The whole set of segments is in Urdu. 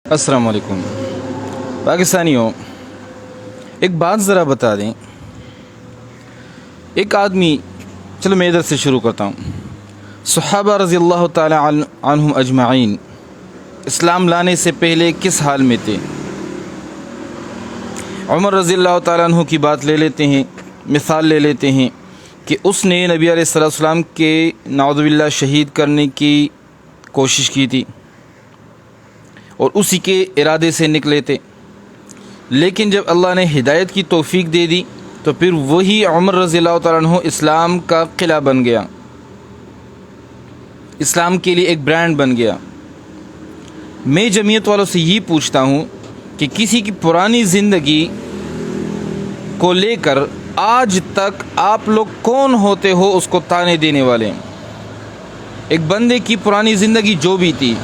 السلام علیکم پاکستانیوں، ایک بات ذرا بتا دیں. ایک آدمی، چلو میں ادھر سے شروع کرتا ہوں. صحابہ رضی اللہ تعالی عنہم اجمعین اسلام لانے سے پہلے کس حال میں تھے؟ عمر رضی اللہ تعالیٰ عنہ کی بات لے لیتے ہیں، مثال لے لیتے ہیں کہ اس نے نبی علیہ السلام کے نعوذ باللہ شہید کرنے کی کوشش کی تھی اور اسی کے ارادے سے نکلے تھے، لیکن جب اللہ نے ہدایت کی توفیق دے دی تو پھر وہی عمر رضی اللہ تعالیٰ عنہ اسلام کا قلعہ بن گیا، اسلام کے لیے ایک برانڈ بن گیا. میں جمعیت والوں سے یہ پوچھتا ہوں کہ کسی کی پرانی زندگی کو لے کر آج تک آپ لوگ کون ہوتے ہو اس کو تانے دینے والے؟ ایک بندے کی پرانی زندگی جو بھی تھی،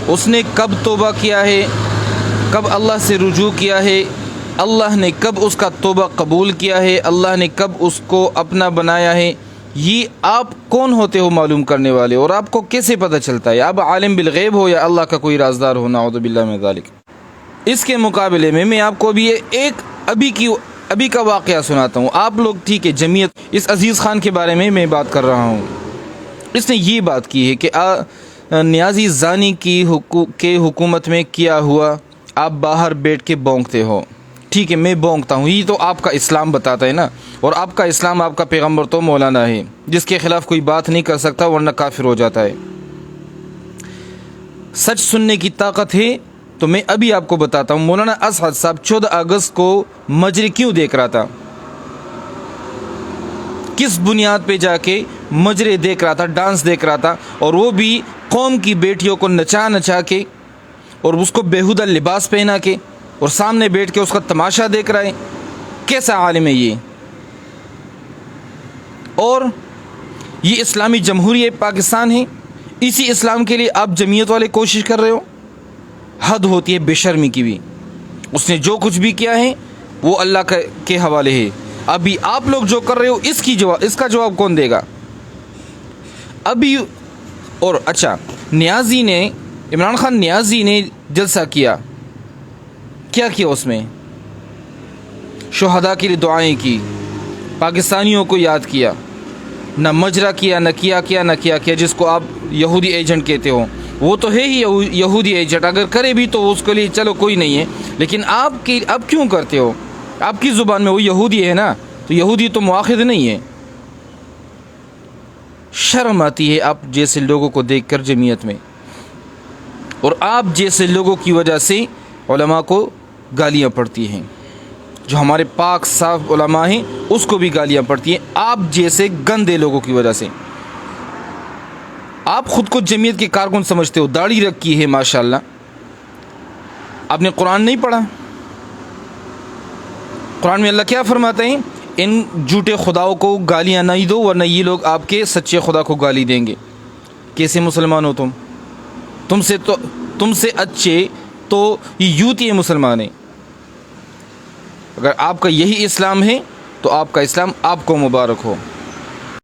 اس نے کب توبہ کیا ہے، کب اللہ سے رجوع کیا ہے، اللہ نے کب اس کا توبہ قبول کیا ہے، اللہ نے کب اس کو اپنا بنایا ہے، یہ آپ کون ہوتے ہو معلوم کرنے والے؟ اور آپ کو کیسے پتہ چلتا ہے؟ آپ عالم بالغیب ہو یا اللہ کا کوئی رازدار ہو؟ نعوذ باللہ من ذالک. اس کے مقابلے میں آپ کو بھی ایک ابھی کا واقعہ سناتا ہوں. آپ لوگ ٹھیک ہے، جمعیت اس عزیز خان کے بارے میں بات کر رہا ہوں. اس نے یہ بات کی ہے کہ نیازی زانی کی حکومت میں کیا ہوا آپ باہر بیٹھ کے بونکتے ہو. ٹھیک ہے، میں بونکتا ہوں، یہ تو آپ کا اسلام بتاتا ہے نا. اور آپ کا اسلام، آپ کا پیغمبر تو مولانا ہے جس کے خلاف کوئی بات نہیں کر سکتا ورنہ کافر ہو جاتا ہے. سچ سننے کی طاقت ہے تو میں ابھی آپ کو بتاتا ہوں. مولانا اسعد صاحب 14 اگست کو مجرے کیوں دیکھ رہا تھا؟ کس بنیاد پہ جا کے مجرے دیکھ رہا تھا، ڈانس دیکھ رہا تھا، اور وہ بھی قوم کی بیٹیوں کو نچا کے اور اس کو بیہودہ لباس پہنا کے اور سامنے بیٹھ کے اس کا تماشا دیکھ رہا ہے؟ کیسا عالم ہے یہ؟ اور یہ اسلامی جمہوریہ پاکستان ہے، اسی اسلام کے لیے آپ جمعیت والے کوشش کر رہے ہو؟ حد ہوتی ہے بے شرمی کی بھی. اس نے جو کچھ بھی کیا ہے وہ اللہ کے حوالے ہے. ابھی آپ لوگ جو کر رہے ہو اس کا جواب کون دے گا؟ ابھی اور اچھا، نیازی نے، عمران خان نیازی نے جلسہ کیا اس میں شہداء کے لیے دعائیں کی، پاکستانیوں کو یاد کیا، نہ مجرا کیا، نہ کیا جس کو آپ یہودی ایجنٹ کہتے ہو. وہ تو ہے ہی یہودی ایجنٹ، اگر کرے بھی تو اس کے لیے چلو کوئی نہیں ہے، لیکن آپ کیوں کرتے ہو؟ آپ کی زبان میں وہ یہودی ہے نا، تو یہودی تو مؤاخذ نہیں ہے. شرم آتی ہے آپ جیسے لوگوں کو دیکھ کر جمعیت میں، اور آپ جیسے لوگوں کی وجہ سے علماء کو گالیاں پڑتی ہیں. جو ہمارے پاک صاف علماء ہیں اس کو بھی گالیاں پڑتی ہیں، آپ جیسے گندے لوگوں کی وجہ سے. آپ خود کو جمعیت کے کارکن سمجھتے ہو، داڑھی رکھی ہے ماشاءاللہ. آپ نے قرآن نہیں پڑھا؟ قرآن میں اللہ کیا فرماتے ہیں؟ ان جھوٹے خداؤں کو گالیاں نہیں دو ورنہ یہ لوگ آپ کے سچے خدا کو گالی دیں گے. کیسے مسلمان ہو تم سے اچھے تو یہ یوتی مسلمان ہیں. اگر آپ کا یہی اسلام ہے تو آپ کا اسلام آپ کو مبارک ہو.